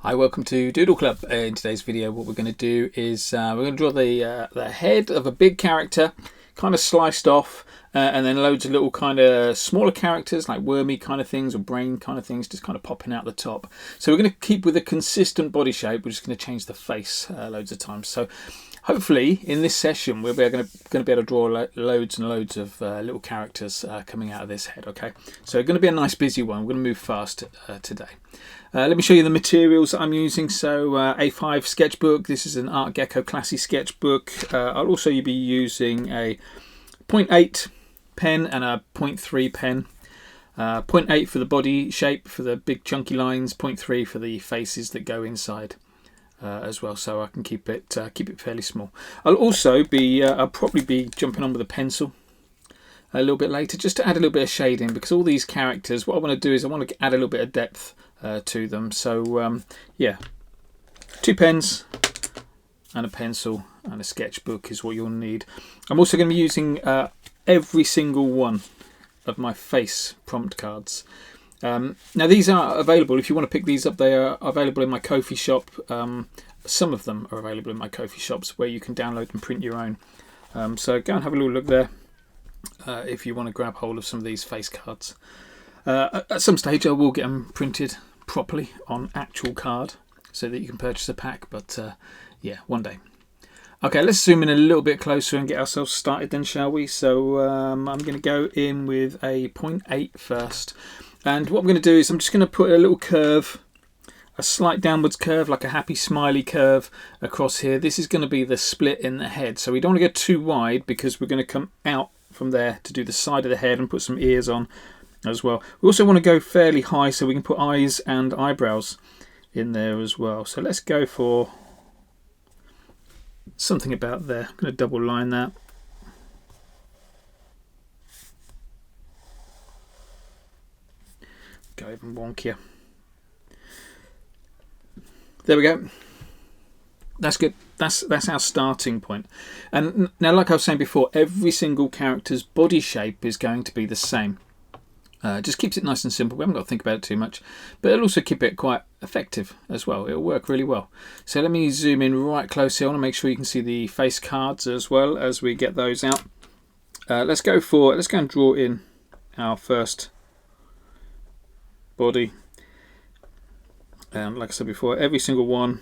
Hi, welcome to Doodle Club. In today's video, what we're going to do is we're going to draw the head of a big character, kind of sliced off, and then loads of little kind of smaller characters like wormy kind of things or brain kind of things just kind of popping out the top. So we're going to keep with a consistent body shape. We're just going to change the face loads of times. So hopefully in this session we're going to be able to draw loads and loads of little characters coming out of this head. Okay, so it's going to be a nice busy one. We're going to move fast today. Let me show you the materials that I'm using. So A5 sketchbook. This is an Art Gecko Classy sketchbook. I'll also be using a 0.8 pen and a 0.3 pen. 0.8 for the body shape, for the big chunky lines. 0.3 for the faces that go inside as well. So I can keep it fairly small. I'll probably be jumping on with a pencil a little bit later, just to add a little bit of shading, because all these characters, what I want to do is I want to add a little bit of depth to them. So yeah, 2 pens and a pencil and a sketchbook is what you'll need. I'm also going to be using every single one of my face prompt cards. Now these are available, if you want to pick these up, they are available in my Ko-fi shop. Some of them are available in my Ko-fi shops where you can download and print your own. So go and have a little look there if you want to grab hold of some of these face cards. At some stage I will get them printed properly on actual card so that you can purchase a pack, but yeah, one day. Okay, let's zoom in a little bit closer and get ourselves started then, shall we? So I'm going to go in with a 0.8 first, and what I'm going to do is I'm just going to put a little curve, a slight downwards curve, like a happy smiley curve across here. This is going to be the split in the head, so we don't want to go too wide because we're going to come out from there to do the side of the head and put some ears on as well. We also want to go fairly high so we can put eyes and eyebrows in there as well. So let's go for something about there. I'm going to double line that. Go even wonkier. There we go. That's good. That's our starting point. And now, like I was saying before, every single character's body shape is going to be the same. Just keeps it nice and simple. We haven't got to think about it too much, but it'll also keep it quite effective as well. It'll work really well. So let me zoom in right close here. I want to make sure you can see the face cards as well as we get those out. Let's go and draw in our first body. And like I said before, every single one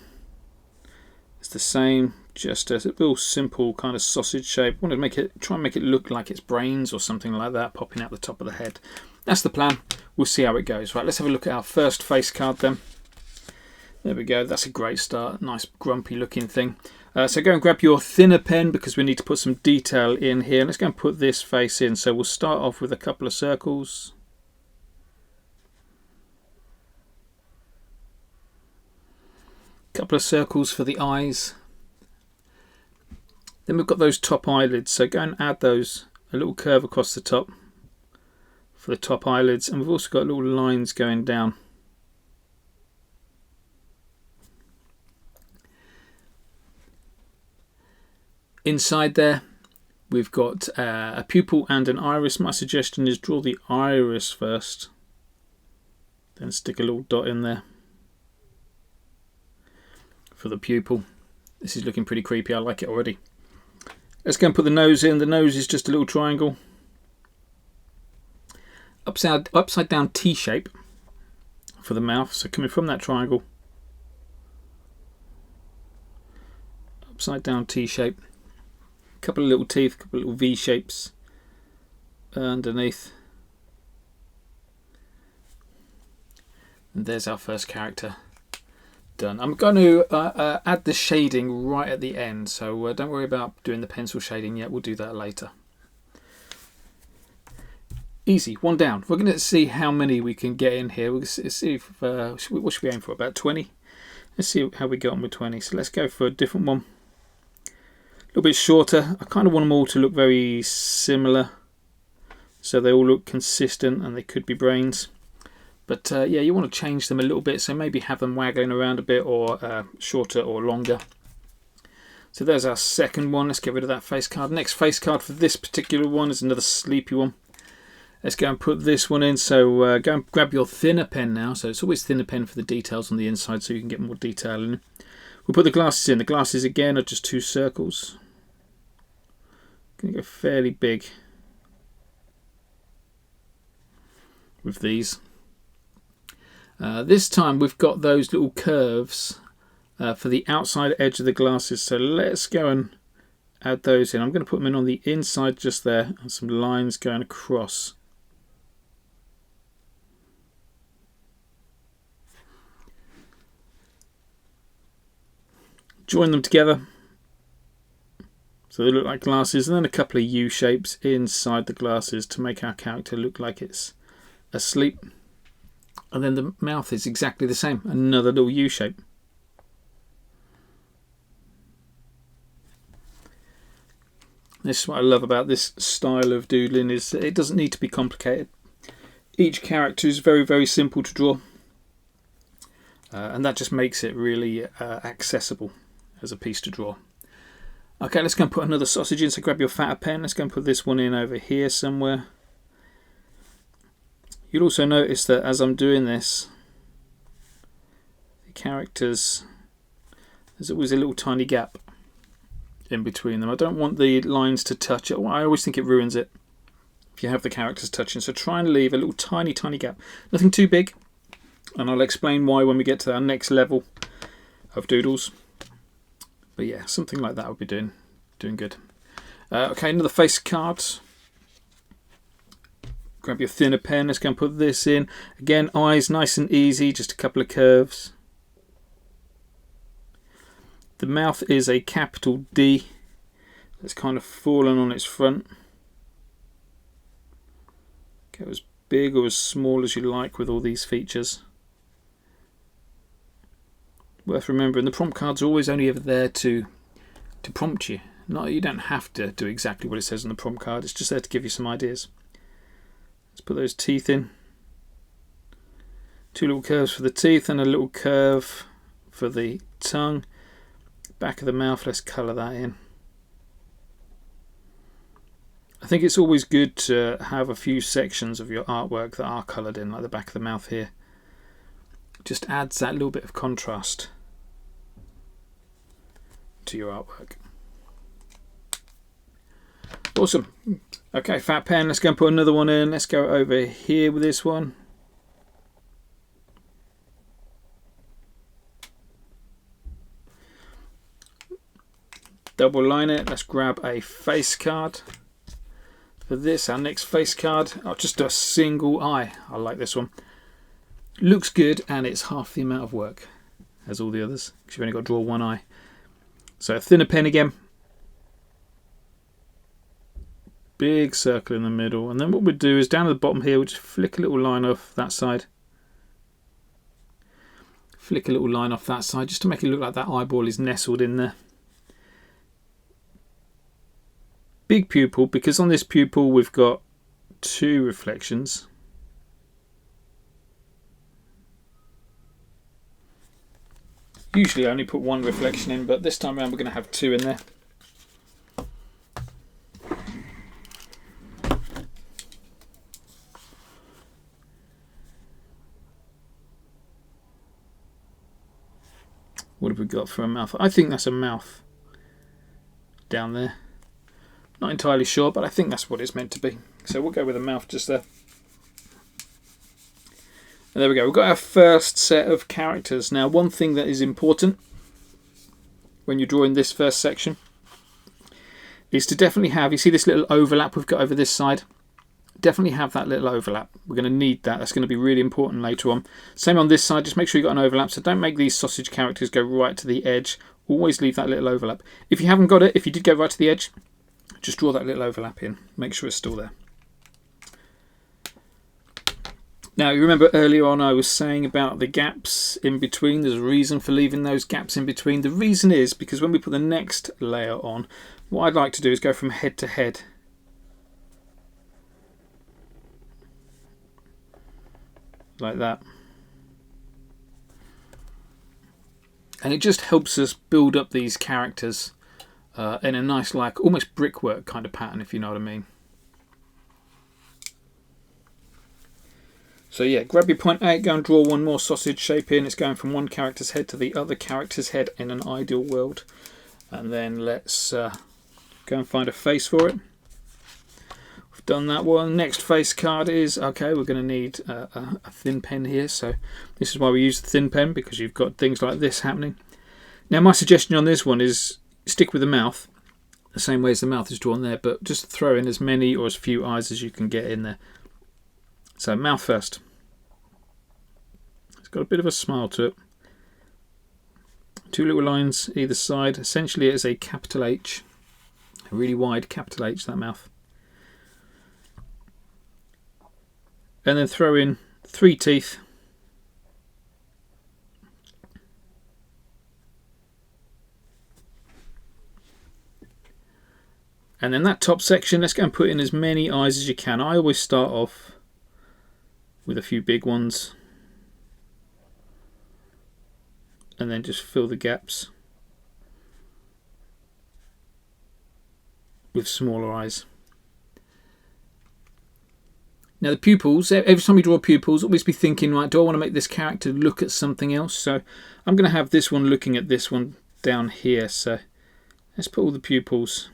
is the same, just a real simple kind of sausage shape. I want to try and make it look like it's brains or something like that popping out the top of the head. That's the plan. We'll see how it goes. Right, let's have a look at our first face card then. There we go. That's a great start. Nice grumpy looking thing. So go and grab your thinner pen because we need to put some detail in here. Let's go and put this face in. So we'll start off with a couple of circles. Couple of circles for the eyes. Then we've got those top eyelids, so go and add those, a little curve across the top for the top eyelids, and we've also got little lines going down. Inside there we've got a pupil and an iris. My suggestion is draw the iris first, then stick a little dot in there for the pupil. This is looking pretty creepy. I like it already. Let's go and put the nose in. The nose is just a little triangle. Upside down T shape for the mouth. So coming from that triangle, upside down T shape. A couple of little teeth, a couple of little V shapes underneath. And there's our first character done. I'm going to add the shading right at the end, so don't worry about doing the pencil shading yet. We'll do that later. Easy, one down. We're going to see how many we can get in here. We'll see if, what should we aim for? About 20? Let's see how we get on with 20. So let's go for a different one. A little bit shorter. I kind of want them all to look very similar, so they all look consistent and they could be brains. But yeah, you want to change them a little bit, so maybe have them waggling around a bit, or shorter or longer. So there's our second one. Let's get rid of that face card. Next face card for this particular one is another sleepy one. Let's go and put this one in. So go and grab your thinner pen now. So it's always thinner pen for the details on the inside so you can get more detail in. We'll put the glasses in. The glasses again are just 2 circles. Going to go fairly big with these. This time we've got those little curves for the outside edge of the glasses. So let's go and add those in. I'm going to put them in on the inside just there, and some lines going across. Join them together so they look like glasses, and then a couple of U shapes inside the glasses to make our character look like it's asleep. And then the mouth is exactly the same, another little U shape. This is what I love about this style of doodling, is that it doesn't need to be complicated. Each character is very, very simple to draw, and that just makes it really accessible as a piece to draw. Okay, let's go and put another sausage in. So grab your fatter pen. Let's go and put this one in over here somewhere. You'll also notice that as I'm doing this, the characters, there's always a little tiny gap in between them. I don't want the lines to touch it. I always think it ruins it if you have the characters touching. So try and leave a little tiny gap. Nothing too big. And I'll explain why when we get to our next level of doodles. But yeah, something like that would be doing good. Okay, another face card. Grab your thinner pen. Let's go and put this in. Again, eyes nice and easy, just a couple of curves. The mouth is a capital D. That's kind of fallen on its front. Go as big or as small as you like with all these features. Worth remembering, the prompt cards are always only ever there to prompt you. You don't have to do exactly what it says on the prompt card. It's just there to give you some ideas. Let's put those teeth in. 2 little curves for the teeth and a little curve for the tongue. Back of the mouth, let's colour that in. I think it's always good to have a few sections of your artwork that are coloured in, like the back of the mouth here. Just adds that little bit of contrast to your artwork. Awesome. Okay, fat pen, let's go and put another one in. Let's go over here with this one. Double line it. Let's grab a face card. For this, our next face card, I'll just do a single eye. I like this one. Looks good, and it's half the amount of work as all the others, because you've only got to draw one eye. So a thinner pen again. Big circle in the middle, and then what we'll do is down at the bottom here, we'll just flick a little line off that side. Flick a little line off that side, just to make it look like that eyeball is nestled in there. Big pupil, because on this pupil we've got 2 reflections. Usually I only put 1 reflection in, but this time around we're going to have 2 in there. What have we got for a mouth? I think that's a mouth down there. Not entirely sure, but I think that's what it's meant to be. So we'll go with a mouth just there. And there we go. We've got our first set of characters. Now, one thing that is important when you're drawing this first section is to definitely have, you see this little overlap we've got over this side? Definitely have that little overlap. We're going to need that. That's going to be really important later on. Same on this side. Just make sure you've got an overlap. So don't make these sausage characters go right to the edge. Always leave that little overlap. If you haven't got it, if you did go right to the edge, just draw that little overlap in. Make sure it's still there. Now, you remember earlier on I was saying about the gaps in between. There's a reason for leaving those gaps in between. The reason is because when we put the next layer on, what I'd like to do is go from head to head. Like that. And it just helps us build up these characters in a nice, like, almost brickwork kind of pattern, if you know what I mean. So yeah, grab your 0.8, go and draw one more sausage shape in. It's going from one character's head to the other character's head in an ideal world. And then let's go and find a face for it. We've done that one. Next face card is, okay, we're going to need a thin pen here. So this is why we use the thin pen, because you've got things like this happening. Now my suggestion on this one is stick with the mouth, the same way as the mouth is drawn there, but just throw in as many or as few eyes as you can get in there. So mouth first. It's got a bit of a smile to it. Two little lines either side. Essentially it is a capital H. A really wide capital H, that mouth. And then throw in 3 teeth. And then that top section, let's go and put in as many eyes as you can. I always start off with a few big ones. And then just fill the gaps with smaller eyes. Now the pupils, every time you draw pupils, always be thinking, right, do I want to make this character look at something else? So I'm going to have this one looking at this one down here. So let's put all the pupils.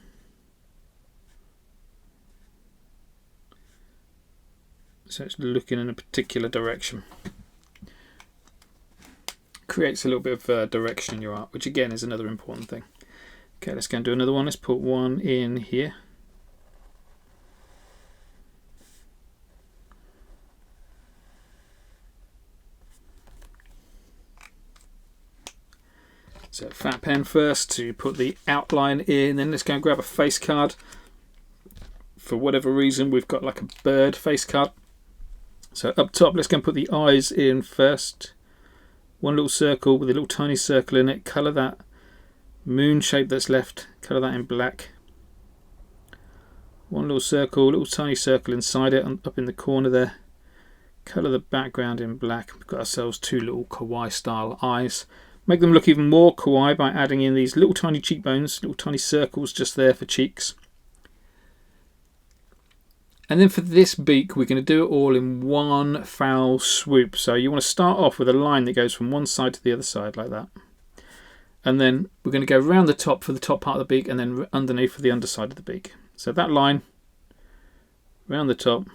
So it's looking in a particular direction. Creates a little bit of direction in your art, which again is another important thing. Okay, let's go and do another one. Let's put one in here. So fat pen first to put the outline in, then let's go and grab a face card. For whatever reason we've got like a bird face card. So up top let's go and put the eyes in first. One little circle with a little tiny circle in it. Colour that moon shape that's left, colour that in black. One little circle, little tiny circle inside it, up in the corner there. Colour the background in black. We've got ourselves 2 little kawaii style eyes. Make them look even more kawaii by adding in these little tiny cheekbones, little tiny circles just there for cheeks. And then for this beak, we're going to do it all in one foul swoop. So you want to start off with a line that goes from one side to the other side like that. And then we're going to go around the top for the top part of the beak and then underneath for the underside of the beak. So that line, around the top.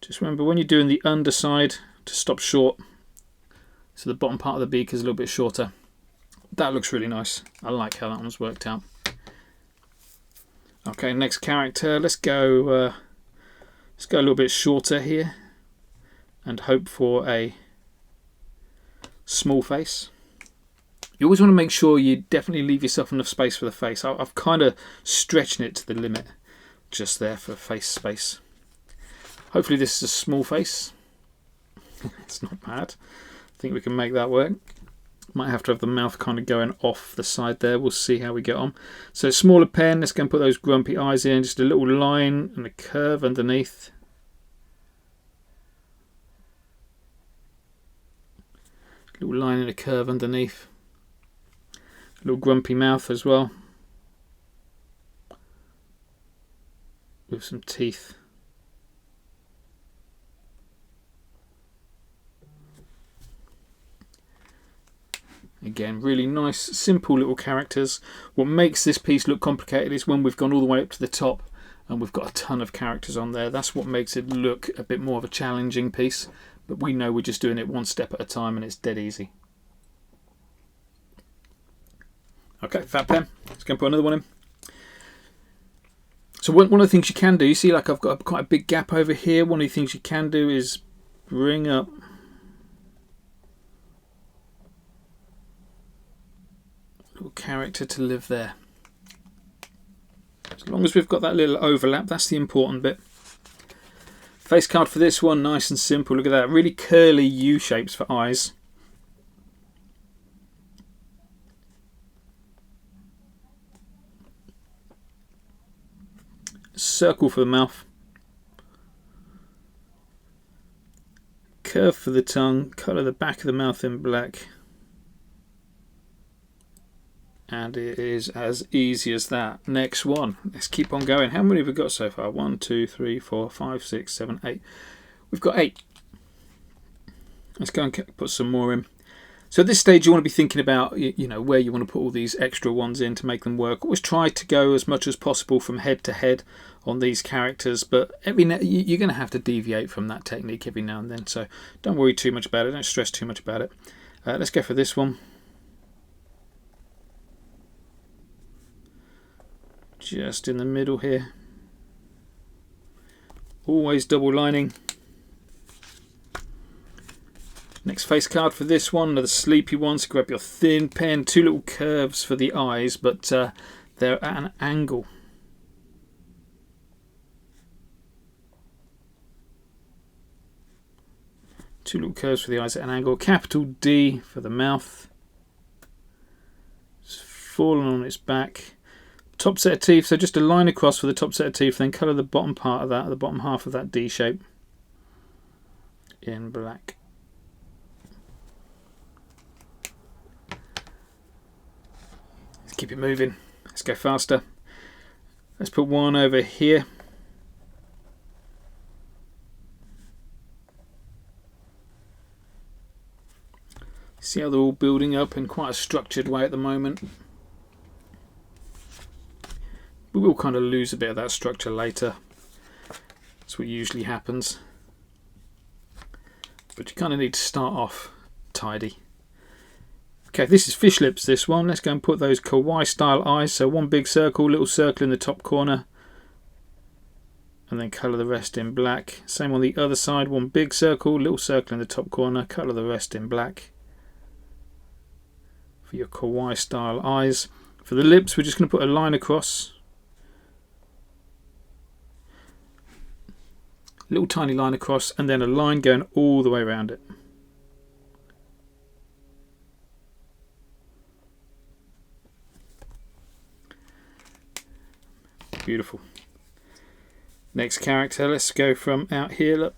Just remember when you're doing the underside to stop short. So the bottom part of the beak is a little bit shorter. That looks really nice. I like how that one's worked out. Okay, next character. Let's go a little bit shorter here, and hope for a small face. You always want to make sure you definitely leave yourself enough space for the face. I've kind of stretching it to the limit, just there for face space. Hopefully this is a small face. It's not bad. I think we can make that work. Might have to have the mouth kind of going off the side there. We'll see how we get on. So smaller pen, let's go and put those grumpy eyes in. Just a little line and a curve underneath. A little line and a curve underneath. A little grumpy mouth as well. With some teeth. Again, really nice, simple little characters. What makes this piece look complicated is when we've gone all the way up to the top and we've got a ton of characters on there. That's what makes it look a bit more of a challenging piece. But we know we're just doing it one step at a time and it's dead easy. Okay, fat pen. Let's go and put another one in. So one of the things you can do, you see like I've got quite a big gap over here. One of the things you can do is bring up little character to live there. As long as we've got that little overlap, that's the important bit. Face card for this one, nice and simple. Look at that, really curly U shapes for eyes. Circle for the mouth. Curve for the tongue. Colour the back of the mouth in black. And it is as easy as that. Next one. Let's keep on going. How many have we got so far? 1, 2, 3, 4, 5, 6, 7, 8. We've got 8. Let's go and put some more in. So at this stage you want to be thinking about, you know, where you want to put all these extra ones in to make them work. Always try to go as much as possible from head to head on these characters, but you're going to have to deviate from that technique every now and then, so don't worry too much about it, don't stress too much about it. Let's go for this one. Just in the middle here. Always double lining. Next face card for this one, another sleepy one, so grab your thin pen, 2 little curves for the eyes, but they're at an angle. Two little curves for the eyes at an angle, capital D for the mouth. It's fallen on its back. Top set of teeth, so just a line across for the top set of teeth, then colour the bottom part of that, the bottom half of that D shape in black. Keep it moving. Let's go faster. Let's put one over here. See how they're all building up in quite a structured way at the moment. We will kind of lose a bit of that structure later. That's what usually happens. But you kind of need to start off tidy. Okay, this is fish lips, this one. Let's go and put those kawaii style eyes. So one big circle, little circle in the top corner. And then colour the rest in black. Same on the other side, one big circle, little circle in the top corner. Colour the rest in black. For your kawaii style eyes. For the lips, we're just going to put a line across. Little tiny line across, and then a line going all the way around it. Beautiful. Next character, let's go from out here. Look.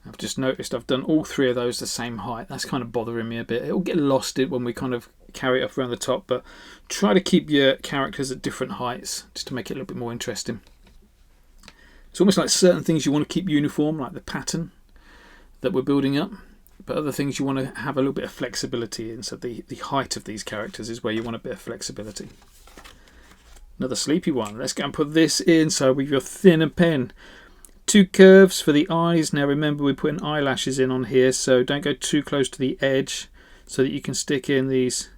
I've just noticed I've done all 3 of those the same height. That's kind of bothering me a bit. It'll get lost when we kind of carry it up around the top, but try to keep your characters at different heights just to make it a little bit more interesting. It's almost like certain things you want to keep uniform, like the pattern that we're building up, but other things you want to have a little bit of flexibility in. So the height of these characters is where you want a bit of flexibility. Another sleepy one. Let's go and put this in. So with your thinner pen, 2 curves for the eyes. Now remember, we're putting eyelashes in on here, so don't go too close to the edge, so that you can stick in these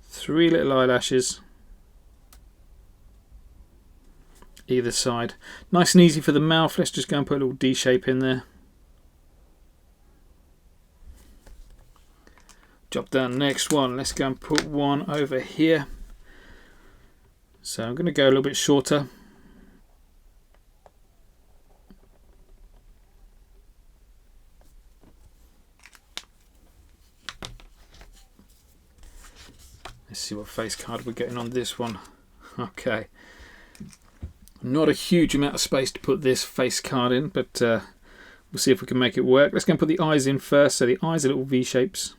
3 little eyelashes either side. Nice and easy for the mouth. Let's just go and put a little D shape in there. Job done. Next one, let's go and put one over here. So I'm going to go a little bit shorter. Let's see what face card we're getting on this one. Okay. Not a huge amount of space to put this face card in, but we'll see if we can make it work. Let's go and put the eyes in first. So the eyes are little V shapes.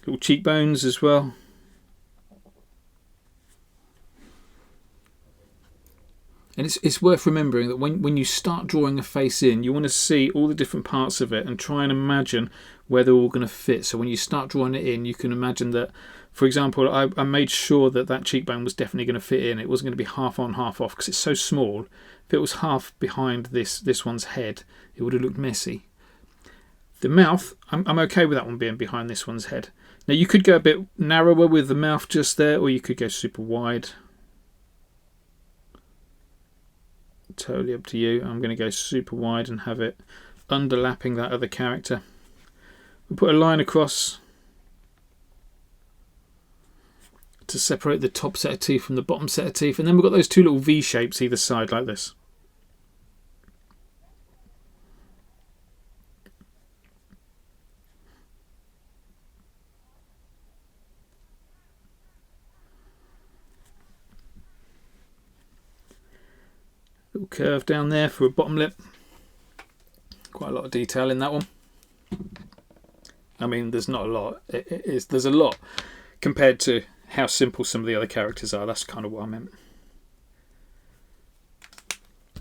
Little cheekbones as well. And it's worth remembering that when you start drawing a face in, you want to see all the different parts of it and try and imagine where they're all going to fit. So when you start drawing it in, you can imagine that, for example, I made sure that that cheekbone was definitely going to fit in. It wasn't going to be half on, half off, because it's so small. If it was half behind this one's head, it would have looked messy. The mouth, I'm okay with that one being behind this one's head. Now you could go a bit narrower with the mouth just there, or you could go super wide. Totally up to you. I'm going to go super wide and have it underlapping that other character. We'll put a line across to separate the top set of teeth from the bottom set of teeth, and then we've got those 2 little V shapes either side like this. Little curve down there for a bottom lip. Quite a lot of detail in that one. I mean, there's not a lot. There's a lot compared to how simple some of the other characters are. That's kind of what I meant.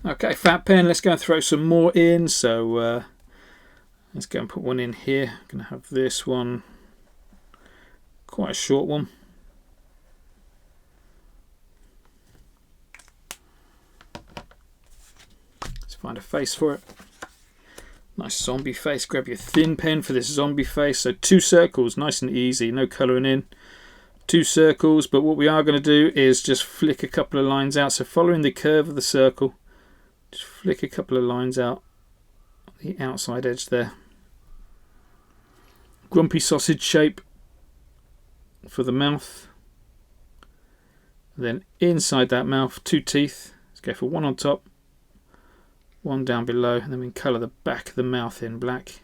Okay, fat pen. Let's go and throw some more in. So let's go and put one in here. I'm going to have this one, quite a short one. Let's find a face for it. Nice zombie face. Grab your thin pen for this zombie face. So 2 circles, nice and easy, no colouring in. 2 circles, but what we are going to do is just flick a couple of lines out. So following the curve of the circle, just flick a couple of lines out the outside edge there. Grumpy sausage shape for the mouth. Then inside that mouth, 2 teeth. Let's go for one on top, one down below, and then we can colour the back of the mouth in black.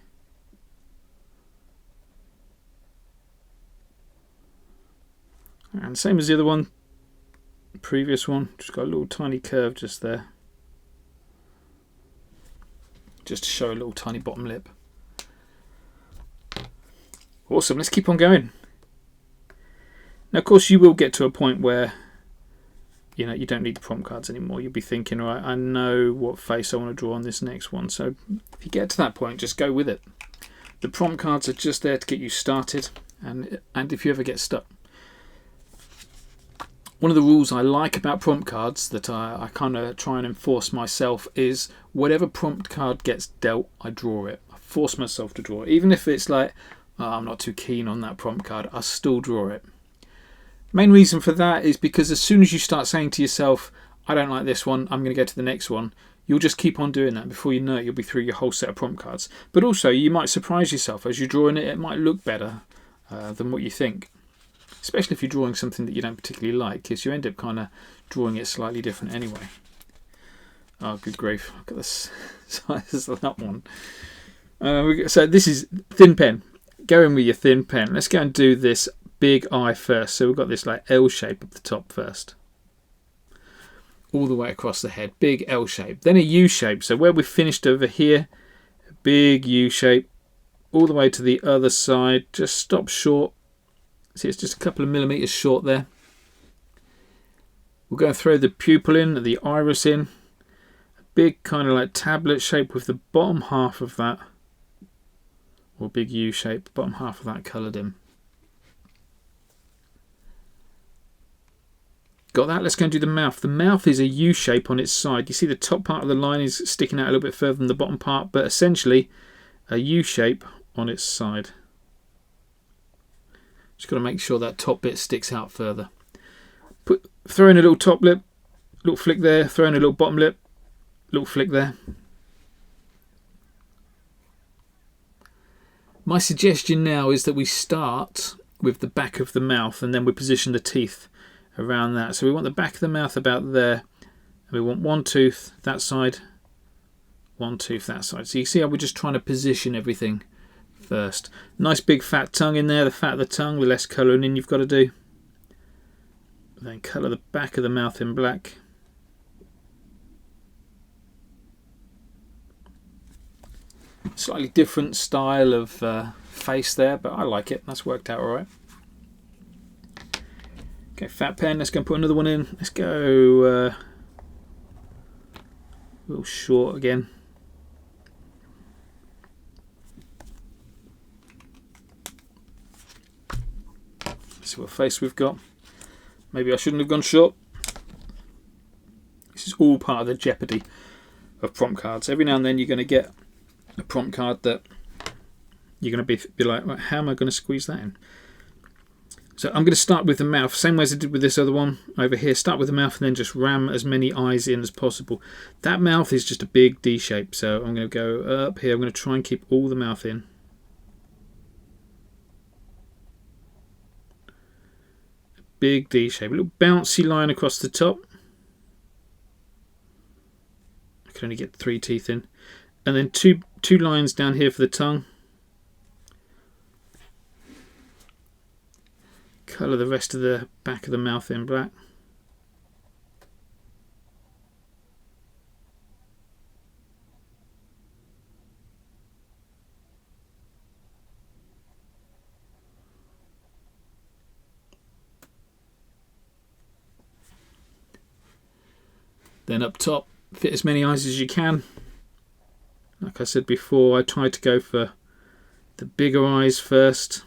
And same as the other one, the previous one, just got a little tiny curve just there, just to show a little tiny bottom lip. Awesome, let's keep on going. Now of course you will get to a point where you don't need the prompt cards anymore. You'll be thinking, right, I know what face I want to draw on this next one. So if you get to that point, just go with it. The prompt cards are just there to get you started, and if you ever get stuck. One of the rules I like about prompt cards that I kind of try and enforce myself is whatever prompt card gets dealt, I draw it. I force myself to draw it. Even if it's like, oh, I'm not too keen on that prompt card, I still draw it. Main reason for that is because as soon as you start saying to yourself, I don't like this one, I'm going to go to the next one, you'll just keep on doing that. Before you know it, you'll be through your whole set of prompt cards. But also, you might surprise yourself as you're drawing it. It might look better than what you think. Especially if you're drawing something that you don't particularly like, because you end up kind of drawing it slightly different anyway. Oh, good grief. Look at the size of that one. So this is thin pen. Go in with your thin pen. Let's go and do this big eye first. So we've got this like L shape at the top first. All the way across the head. Big L shape. Then a U shape. So where we've finished over here, a big U shape. All the way to the other side. Just stop short. See, it's just a couple of millimeters short there. We're going to throw the pupil in, the iris in. A big kind of like tablet shape with the bottom half of that, or big U shape, bottom half of that coloured in. Got that? Let's go and do the mouth. The mouth is a U shape on its side. You see the top part of the line is sticking out a little bit further than the bottom part, but essentially a U shape on its side. Just got to make sure that top bit sticks out further. Throw in a little top lip, little flick there, throw in a little bottom lip, little flick there. My suggestion now is that we start with the back of the mouth and then we position the teeth around that. So we want the back of the mouth about there, and we want one tooth that side, one tooth that side. So you see how we're just trying to position everything first. Nice big fat tongue in there. The fatter the tongue, the less colouring in you've got to do. Then colour the back of the mouth in black. Slightly different style of face there, but I like it. That's worked out alright. Okay, fat pen. Let's go and put another one in. Let's go a little short again. Let's see what face we've got. Maybe I shouldn't have gone short. This is all part of the jeopardy of prompt cards. Every now and then you're going to get a prompt card that you're going to be like, how am I going to squeeze that in? So I'm going to start with the mouth, same way as I did with this other one over here. Start with the mouth and then just ram as many eyes in as possible. That mouth is just a big D shape, so I'm going to go up here. I'm going to try and keep all the mouth in. A big D shape, a little bouncy line across the top. I can only get 3 teeth in. And then two lines down here for the tongue. Colour the rest of the back of the mouth in black. Then up top, fit as many eyes as you can. Like I said before, I tried to go for the bigger eyes first.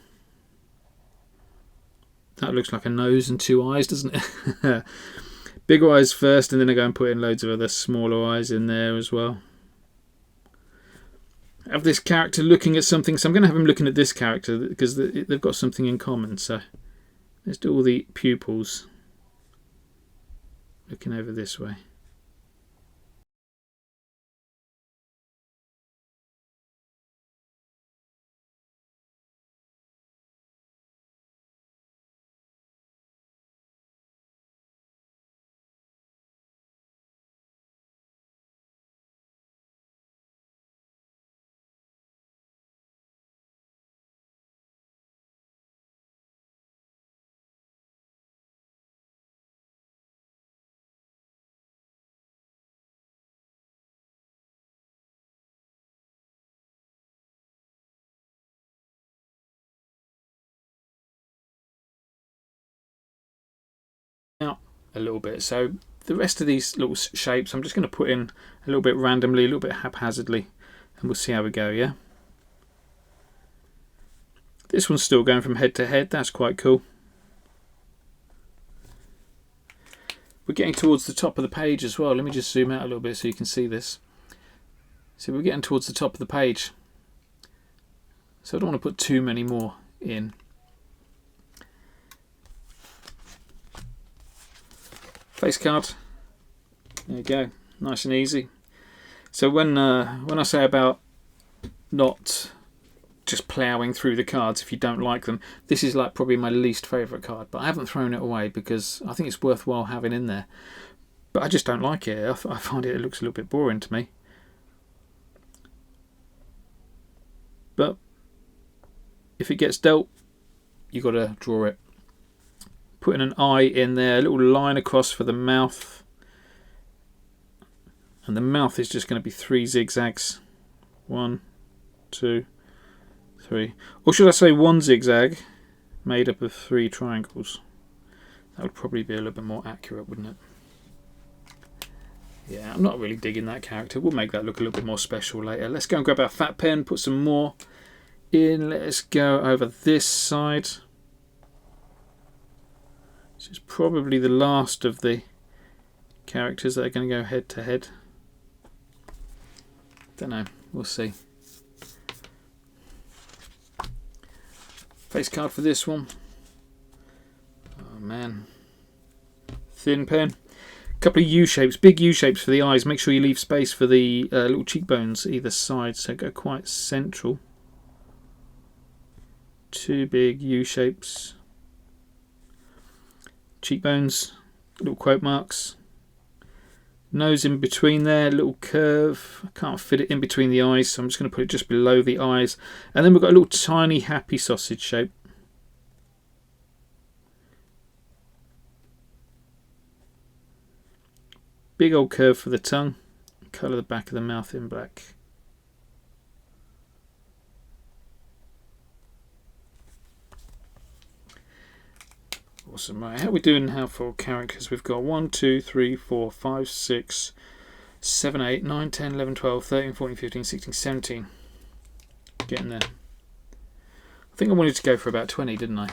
That looks like a nose and 2 eyes, doesn't it? Bigger eyes first, and then I go and put in loads of other smaller eyes in there as well. I have this character looking at something, so I'm going to have him looking at this character because they've got something in common. So let's do all the pupils looking over this way. Out a little bit. So the rest of these little shapes I'm just going to put in a little bit randomly, a little bit haphazardly, and we'll see how we go. Yeah, this one's still going from head to head. That's quite cool. We're getting towards the top of the page as well. Let me just zoom out a little bit so you can see this. So we're getting towards the top of the page, so I don't want to put too many more in. Face card. There you go, nice and easy. So when I say about not just ploughing through the cards if you don't like them, this is like probably my least favourite card, but I haven't thrown it away because I think it's worthwhile having in there. But I just don't like it. I find it looks a little bit boring to me. But if it gets dealt, you got to draw it. Putting an eye in there, a little line across for the mouth, and the mouth is just going to be 3 zigzags. 1, 2, 3, or should I say 1 zigzag made up of 3 triangles. That would probably be a little bit more accurate, wouldn't it? Yeah, I'm not really digging that character. We'll make that look a little bit more special later. Let's go and grab our fat pen, put some more in. Let's go over this side. This is probably the last of the characters that are going to go head to head. Don't know, we'll see. Face card for this one. Oh man. Thin pen. A couple of U shapes, big U shapes for the eyes. Make sure you leave space for the little cheekbones either side, so go quite central. 2 big U shapes. Cheekbones, little quote marks, nose in between there, little curve. I can't fit it in between the eyes, so I'm just going to put it just below the eyes. And then we've got a little tiny happy sausage shape. Big old curve for the tongue. Colour the back of the mouth in black. Awesome. Right, how are we doing now for characters? We've got 1, 2, 3, 4, 5, 6, 7, 8, 9, 10, 11, 12, 13, 14, 15, 16, 17. Getting there. I think I wanted to go for about 20, didn't I?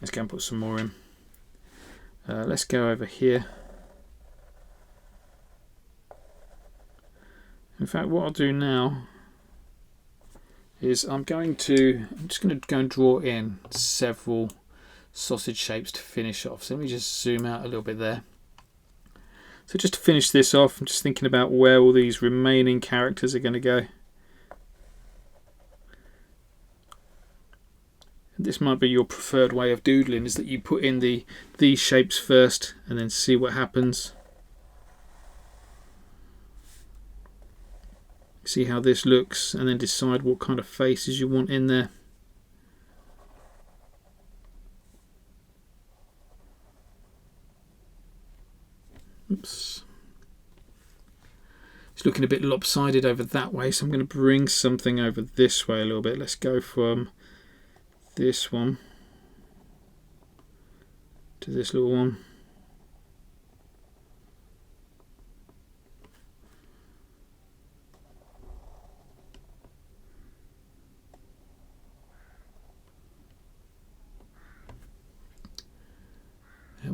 Let's go and put some more in. Let's go over here. In fact, what I'll do now is I'm just going to go and draw in several sausage shapes to finish off. So let me just zoom out a little bit there. So just to finish this off, I'm just thinking about where all these remaining characters are going to go. This might be your preferred way of doodling, is that you put in these shapes first and then see what happens. See how this looks and then decide what kind of faces you want in there. Oops. It's looking a bit lopsided over that way, so I'm going to bring something over this way a little bit. Let's go from this one to this little one.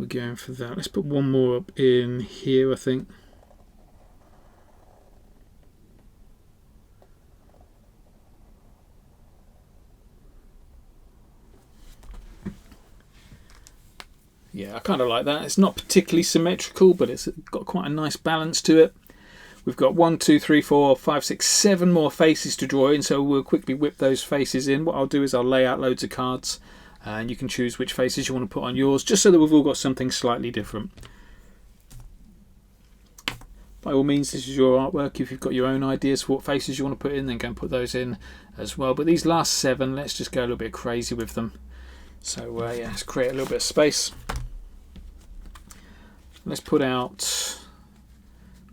we're going for that. Let's put one more up in here, I think. Yeah, I kind of like that. It's not particularly symmetrical, but it's got quite a nice balance to it. We've got 1, 2, 3, 4, 5, 6, 7 more faces to draw in, so we'll quickly whip those faces in. What I'll do is I'll lay out loads of cards, and you can choose which faces you want to put on yours, just so that we've all got something slightly different. By all means, this is your artwork. If you've got your own ideas for what faces you want to put in, then go and put those in as well. But these last 7, let's just go a little bit crazy with them. So yeah, let's create a little bit of space. Let's put out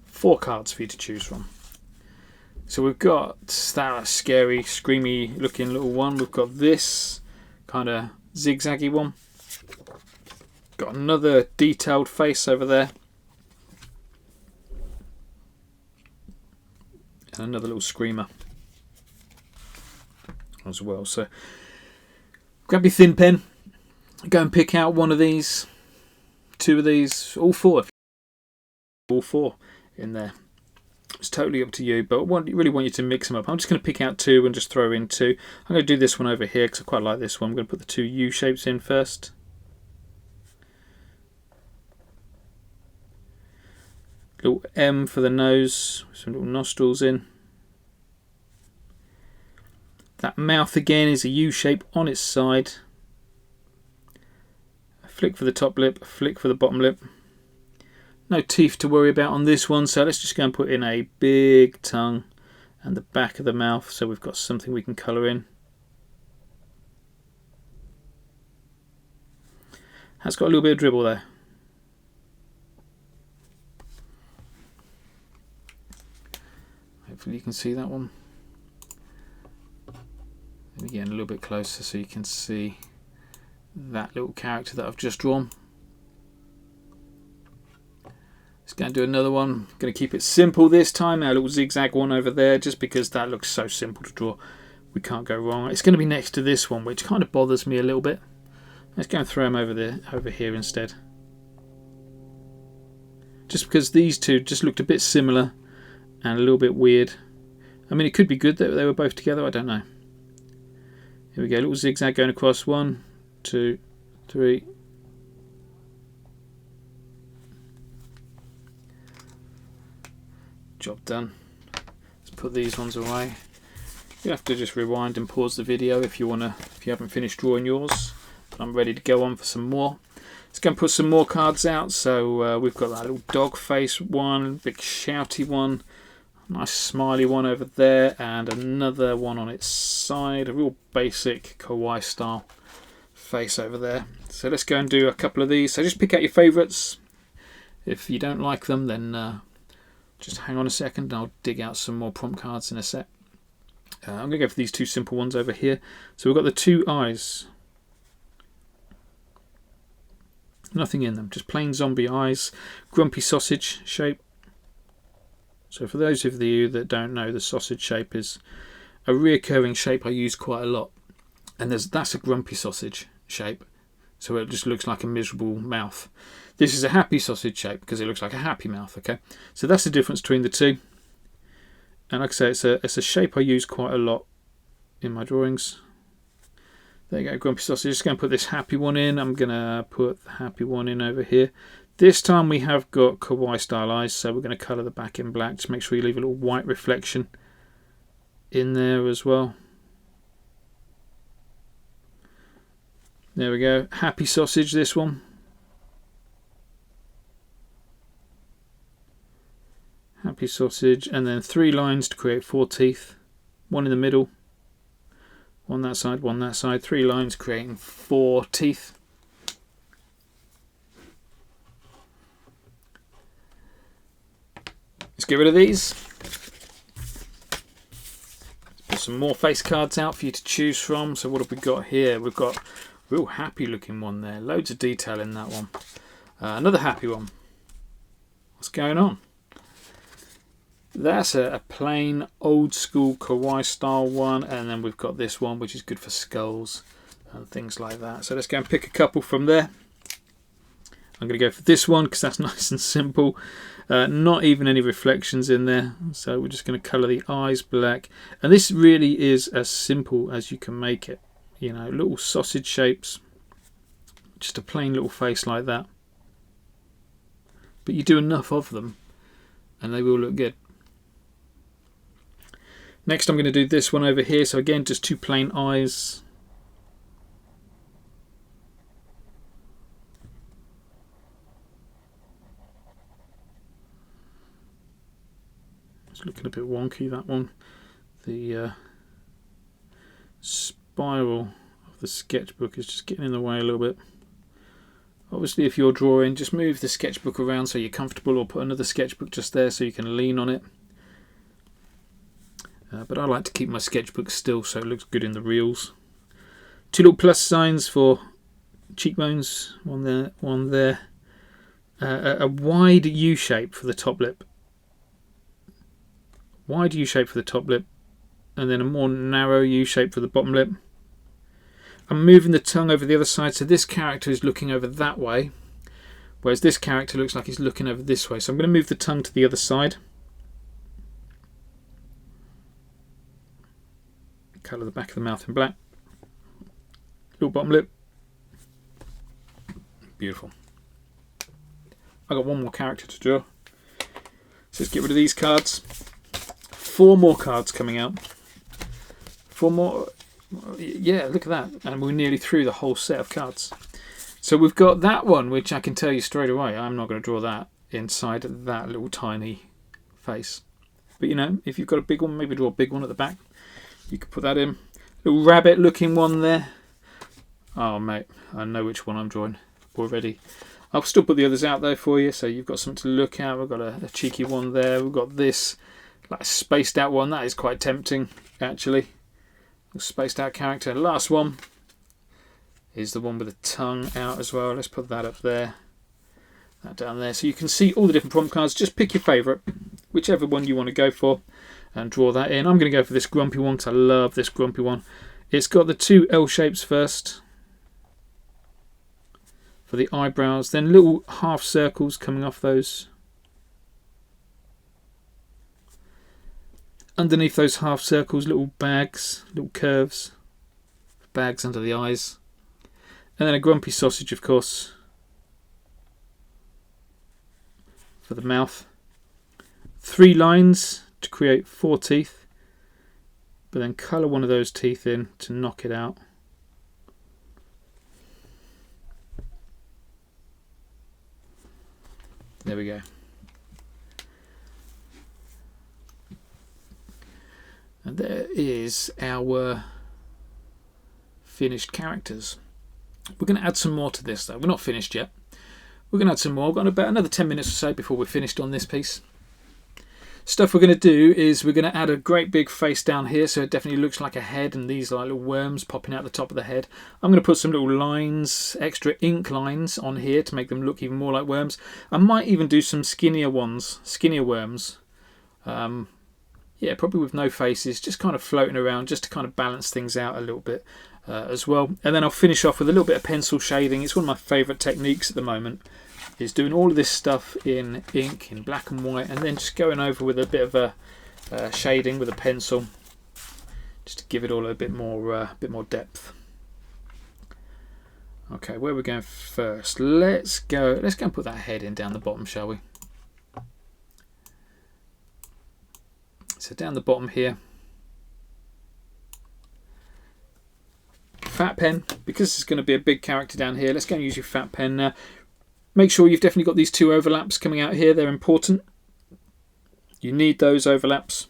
4 cards for you to choose from. So we've got that scary, screamy looking little one. We've got this kind of zigzaggy one. Got another detailed face over there. And another little screamer as well. So grab your thin pen, go and pick out one of these, 2 of these, all 4. All 4 in there. It's totally up to you, but I really want you to mix them up. I'm just going to pick out 2 and just throw in 2. I'm going to do this one over here because I quite like this one. I'm going to put the 2 U shapes in first. Little M for the nose, some little nostrils in. That mouth again is a U shape on its side. A flick for the top lip, a flick for the bottom lip. No teeth to worry about on this one, so let's just go and put in a big tongue and the back of the mouth, so we've got something we can colour in. Has got a little bit of dribble there. Hopefully you can see that one. Let me get a little bit closer so you can see that little character that I've just drawn. Just going to do another one. I'm going to keep it simple this time. Our little zigzag one over there, just because that looks so simple to draw. We can't go wrong. It's going to be next to this one, which kind of bothers me a little bit. Let's go and throw them over here instead. Just because these two just looked a bit similar and a little bit weird. I mean, it could be good that they were both together. I don't know. Here we go. Little zigzag going across. 1, 2, 3. Job done. Let's put these ones away. You have to just rewind and pause the video if you haven't finished drawing yours. But I'm ready to go on for some more. Let's go and put some more cards out. So we've got that little dog face one, big shouty one, nice smiley one over there, and another one on its side. A real basic kawaii style face over there. So let's go and do a couple of these. So just pick out your favourites. If you don't like them, then just hang on a second. I'll dig out some more prompt cards in a sec. I'm going to go for these 2 simple ones over here. So we've got the 2 eyes. Nothing in them, just plain zombie eyes. Grumpy sausage shape. So for those of you that don't know, the sausage shape is a reoccurring shape I use quite a lot. And that's a grumpy sausage shape. So it just looks like a miserable mouth. This is a happy sausage shape because it looks like a happy mouth, okay? So that's the difference between the 2. And like I say, it's a shape I use quite a lot in my drawings. There you go, grumpy sausage. Just going to put this happy one in. I'm going to put the happy one in over here. This time we have got kawaii style eyes, so we're going to colour the back in black. Just make sure you leave a little white reflection in there as well. There we go. Happy sausage, this one. Happy sausage, and then 3 lines to create 4 teeth. 1 in the middle. 1 that side, 1 that side. 3 lines creating 4 teeth. Let's get rid of these. Let's put some more face cards out for you to choose from. So what have we got here? We've got a real happy looking one there. Loads of detail in that one. Another happy one. What's going on? That's a plain old school kawaii style one, and then we've got this one which is good for skulls and things like that. So let's go and pick a couple from there. I'm going to go for this one because that's nice and simple. Not even any reflections in there. So we're just going to colour the eyes black. And this really is as simple as you can make it. You know, little sausage shapes. Just a plain little face like that. But you do enough of them and they will look good. Next I'm going to do this one over here. So again, just two plain eyes. It's looking a bit wonky, that one. The spiral of the sketchbook is just getting in the way a little bit. Obviously if you're drawing, just move the sketchbook around so you're comfortable, or put another sketchbook just there so you can lean on it. But I like to keep my sketchbook still so it looks good in the reels. Two little plus signs for cheekbones, one there, one there. A wide U shape for the top lip. Wide U shape for the top lip, and then a more narrow U shape for the bottom lip. I'm moving the tongue over the other side, so this character is looking over that way, whereas this character looks like he's looking over this way. So I'm going to move the tongue to the other side. Colour the back of the mouth in black. Little bottom lip. Beautiful. I got one more character to draw. So let's get rid of these cards. 4 more cards coming out. 4 more. Yeah, look at that. And we're nearly through the whole set of cards. So we've got that one, which I can tell you straight away, I'm not going to draw that inside that little tiny face. But you know, if you've got a big one, maybe draw a big one at the back. You could put that in. Little rabbit looking one there. Oh mate, I know which one I'm drawing already. I'll still put the others out there for you, so you've got something to look at. We've got a cheeky one there. We've got this like spaced out one. That is quite tempting, actually. A spaced out character. Last one is the one with the tongue out as well. Let's put that up there. That down there. So you can see all the different prompt cards. Just pick your favourite, whichever one you want to go for, and draw that in. I'm going to go for this grumpy one because I love this grumpy one. It's got the 2 L shapes first for the eyebrows, then little half circles coming off those. Underneath those half circles, little bags, little curves, bags under the eyes, and then a grumpy sausage, of course, for the mouth. 3 lines to create 4 teeth, but then colour one of those teeth in to knock it out. There we go. And there is our finished characters. We're going to add some more to this though. We're not finished yet. We're going to add some more. We've got about another 10 minutes or so before we're finished on this piece. Stuff we're going to do is we're going to add a great big face down here, so it definitely looks like a head, and these are like little worms popping out the top of the head. I'm going to put some little lines, extra ink lines on here to make them look even more like worms. I might even do some skinnier ones, skinnier worms. Yeah, probably with no faces, just kind of floating around just to kind of balance things out a little bit as well. And then I'll finish off with a little bit of pencil shading. It's one of my favourite techniques at the moment, is doing all of this stuff in ink, in black and white, and then just going over with a bit of a shading with a pencil, just to give it all a bit more depth. Okay, where are we going first? Let's go and put that head in down the bottom, shall we? So down the bottom here, fat pen, because it's going to be a big character down here. Let's go and use your fat pen now. Make sure you've definitely got these 2 overlaps coming out here. They're important. You need those overlaps.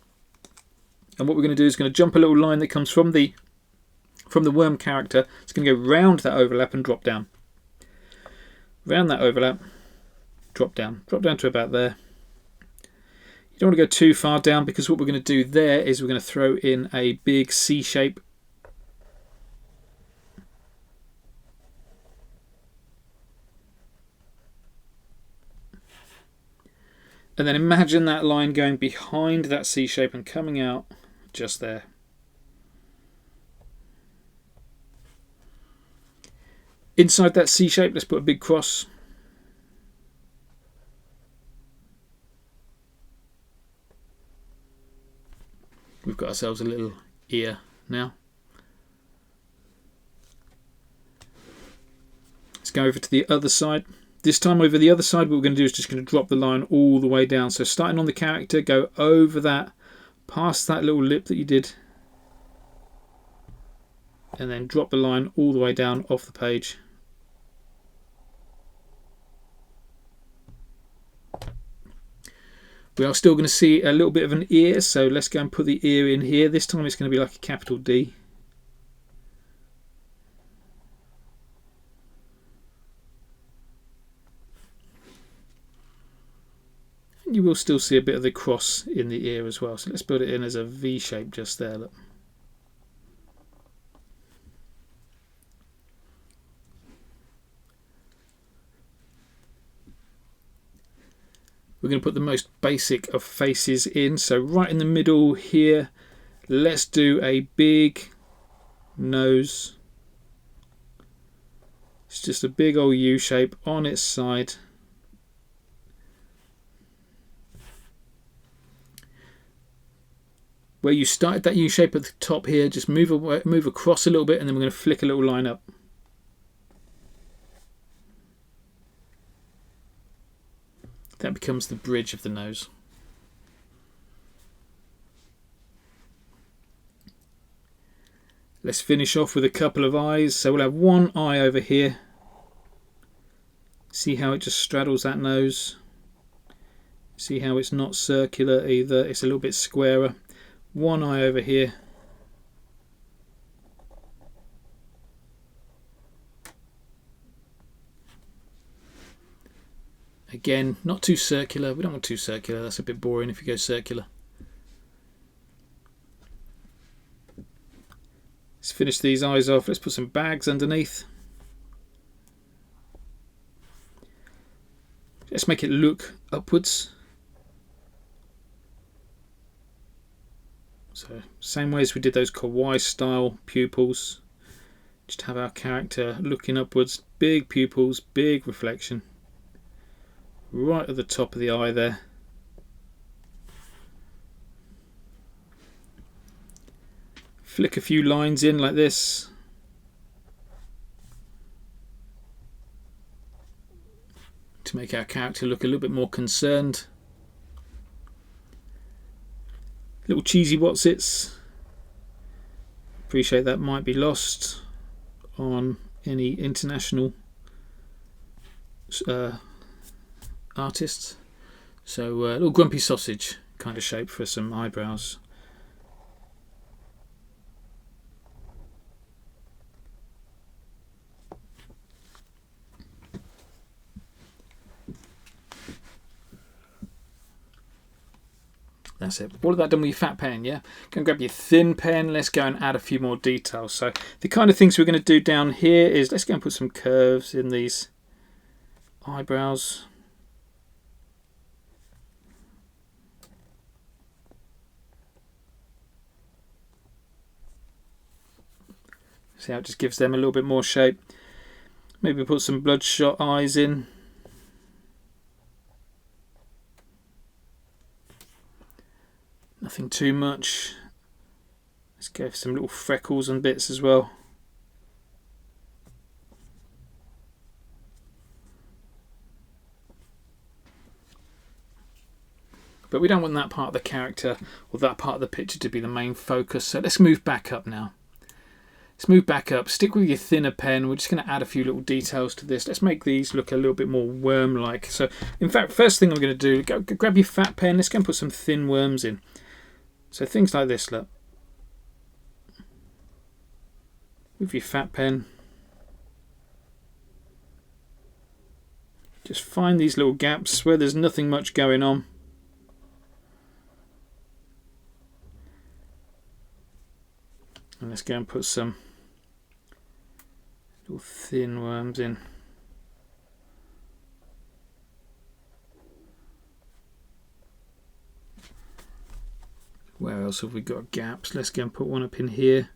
And what we're going to do is going to jump a little line that comes from the worm character. It's going to go round that overlap and drop down. Round that overlap, drop down to about there. You don't want to go too far down, because what we're going to do there is we're going to throw in a big C shape. And then imagine that line going behind that C shape and coming out just there. Inside that C shape, let's put a big cross. got ourselves a little ear now. Let's go over to the other side. This time over the other side, what we're going to do is just going to drop the line all the way down. So starting on the character, go over that, past that little lip that you did, and then drop the line all the way down off the page. We are still going to see a little bit of an ear, so let's go and put the ear in here. This time it's going to be like a capital D. And you will still see a bit of the cross in the ear as well. So let's put it in as a V shape just there. Look. We're going to put the most basic of faces in. So right in the middle here, let's do a big nose. It's just a big old U shape on its side. Where you started that U shape at the top here, just move across a little bit, and then we're going to flick a little line up. That becomes the bridge of the nose. Let's finish off with a couple of eyes. So we'll have one eye over here. See how it just straddles that nose. See how it's not circular either. It's a little bit squarer. One eye over here. Again, not too circular. We don't want too circular. That's a bit boring if you go circular. Let's finish these eyes off. Let's put some bags underneath. Let's make it look upwards. So, same way as we did those kawaii style pupils. Just have our character looking upwards. Big pupils, big reflection. Right at the top of the eye there. Flick a few lines in like this. To make our character look a little bit more concerned. Little cheesy whatsits. Appreciate that might be lost on any international artists. So a little grumpy sausage kind of shape for some eyebrows. That's it. All of that done with your fat pen, yeah? Go and grab your thin pen. Let's go and add a few more details. So the kind of things we're going to do down here is let's go and put some curves in these eyebrows. See how it just gives them a little bit more shape. Maybe put some bloodshot eyes in. Nothing too much. Let's go for some little freckles and bits as well. But we don't want that part of the character or that part of the picture to be the main focus. So let's move back up now. Let's move back up. Stick with your thinner pen. We're just going to add a few little details to this. Let's make these look a little bit more worm-like. So, in fact, first thing I'm going to do, go grab your fat pen. Let's go and put some thin worms in. So things like this, look. With your fat pen. Just find these little gaps where there's nothing much going on. And let's go and put some little thin worms in. Where else have we got gaps? Let's go and put one up in here.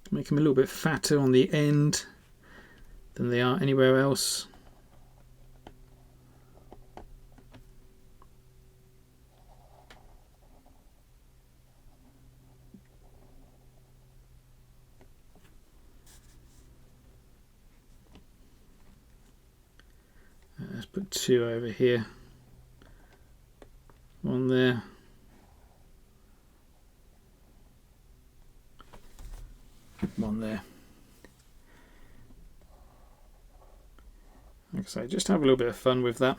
Make them a little bit fatter on the end than they are anywhere else. put 2 over here. 1 there. One there. Like I say, just have a little bit of fun with that.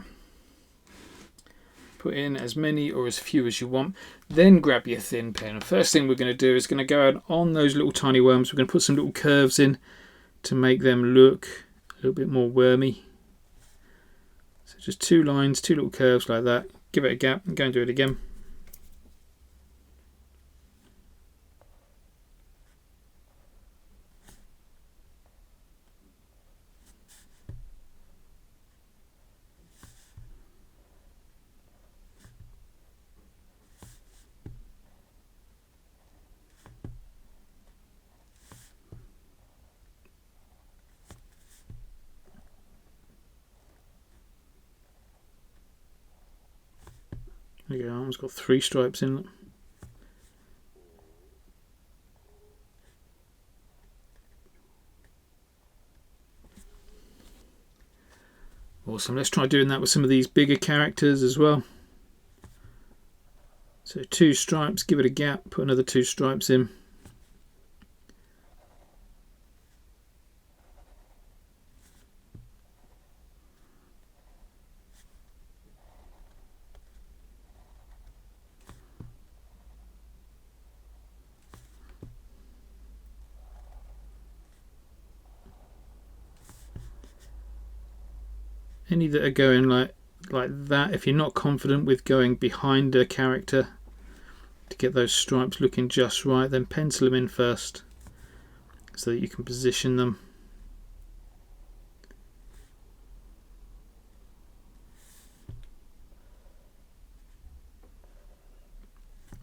Put in as many or as few as you want. Then grab your thin pen. The first thing we're going to do is going to go out on those little tiny worms. We're going to put some little curves in to make them look a little bit more wormy. So just 2 lines, 2 little curves like that. Give it a gap and go and do it again. There you go, it's got 3 stripes in it. Awesome, let's try doing that with some of these bigger characters as well. So 2 stripes, give it a gap, put another 2 stripes in. Any that are going like that, if you're not confident with going behind a character to get those stripes looking just right, then pencil them in first so that you can position them.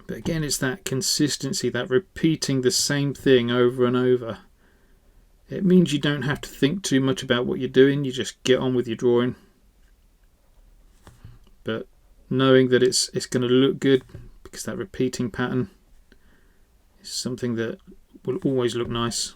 But again, it's that consistency, that repeating the same thing over and over. It means you don't have to think too much about what you're doing, you just get on with your drawing. But knowing that it's going to look good, because that repeating pattern is something that will always look nice.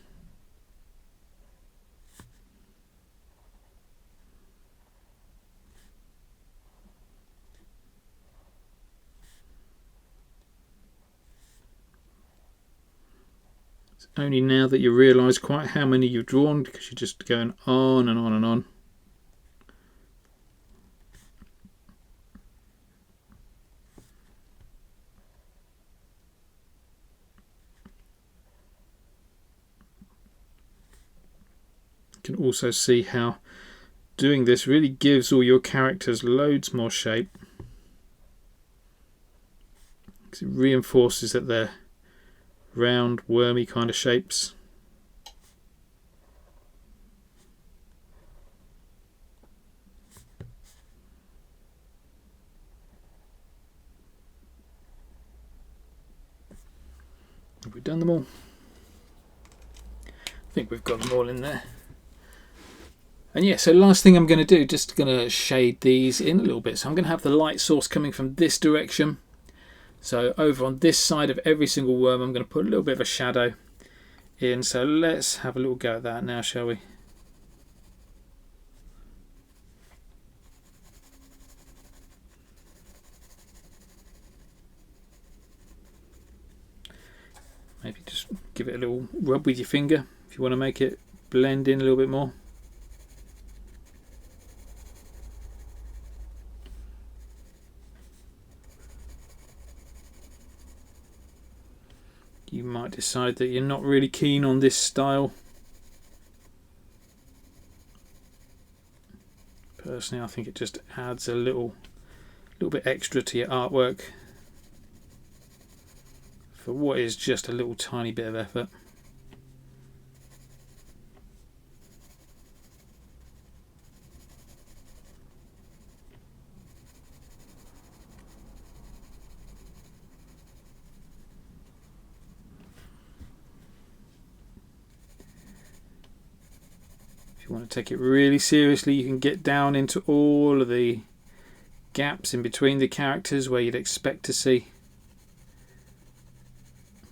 Only now that you realise quite how many you've drawn, because you're just going on and on and on. You can also see how doing this really gives all your characters loads more shape, because it reinforces that they're round, wormy kind of shapes. Have we done them all? I think we've got them all in there. And yeah, so last thing I'm going to do, just going to shade these in a little bit. So I'm going to have the light source coming from this direction. So over on this side of every single worm, I'm going to put a little bit of a shadow in. So let's have a little go at that now, shall we? Maybe just give it a little rub with your finger if you want to make it blend in a little bit more. You might decide that you're not really keen on this style. Personally, I think it just adds a little bit extra to your artwork for what is just a little tiny bit of effort. If you want to take it really seriously, you can get down into all of the gaps in between the characters where you'd expect to see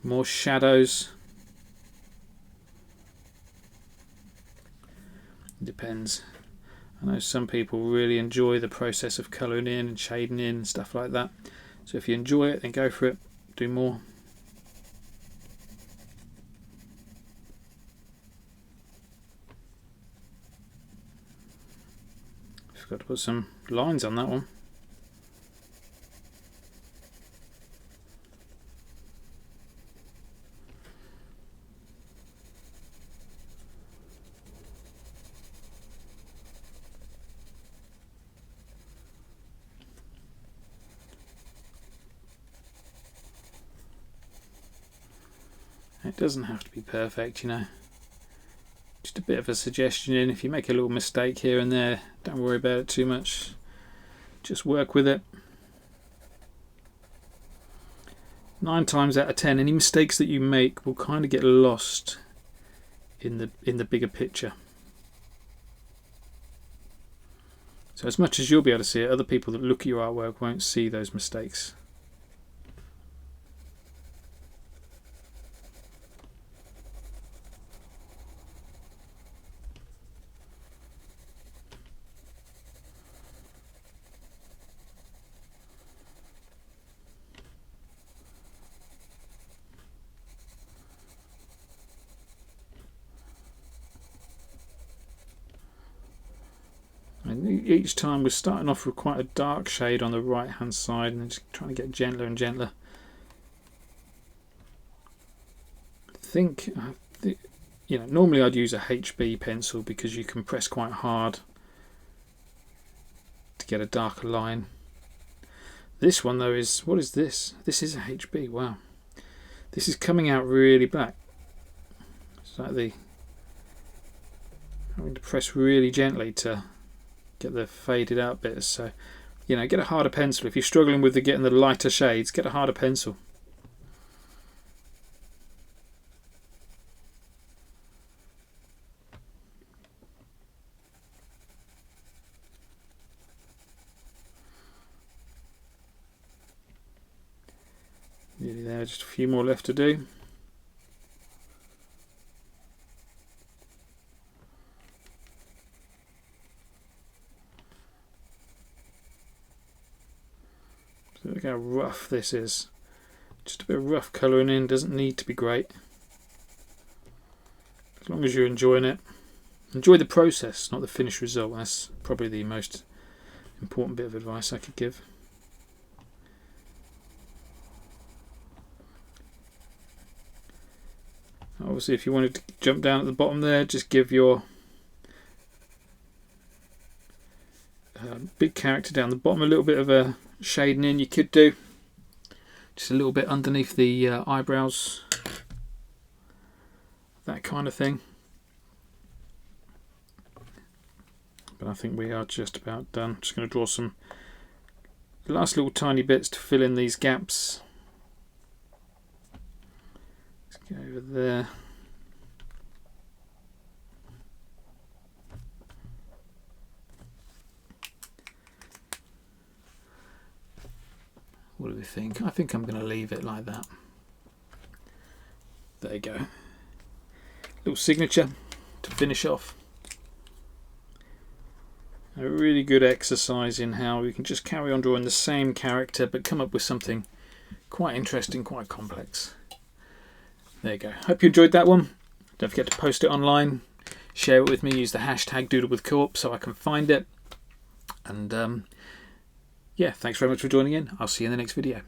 more shadows. It depends. I know some people really enjoy the process of colouring in and shading in and stuff like that. So if you enjoy it, then go for it. Do more. Forgot to put some lines on that one. It doesn't have to be perfect, you know. Just a bit of a suggestion in. If you make a little mistake here and there, don't worry about it too much. Just work with it. 9 times out of 10, any mistakes that you make will kind of get lost in the bigger picture. So as much as you'll be able to see it, other people that look at your artwork won't see those mistakes. And each time we're starting off with quite a dark shade on the right hand side and then just trying to get gentler and gentler. You know, normally I'd use a HB pencil because you can press quite hard to get a darker line. This one though is, what is this? This is a HB, wow. This is coming out really black. It's like having to press really gently to get the faded out bits. So, you know, get a harder pencil. If you're struggling with getting the lighter shades, get a harder pencil. Nearly there, just a few more left to do. So look how rough this is. Just a bit of rough colouring in, doesn't need to be great. As long as you're enjoying it. Enjoy the process, not the finished result. That's probably the most important bit of advice I could give. Obviously, if you wanted to jump down at the bottom there, just give your big character down the bottom a little bit of a shading in. You could do just a little bit underneath the eyebrows, that kind of thing. But I think we are just about done. Just going to draw some last little tiny bits to fill in these gaps. Go over there. What do we think? I think I'm going to leave it like that. There you go. Little signature to finish off. A really good exercise in how we can just carry on drawing the same character but come up with something quite interesting, quite complex. There you go. Hope you enjoyed that one. Don't forget to post it online, share it with me, use the hashtag doodlewithkorp so I can find it. And yeah, thanks very much for joining in. I'll see you in the next video.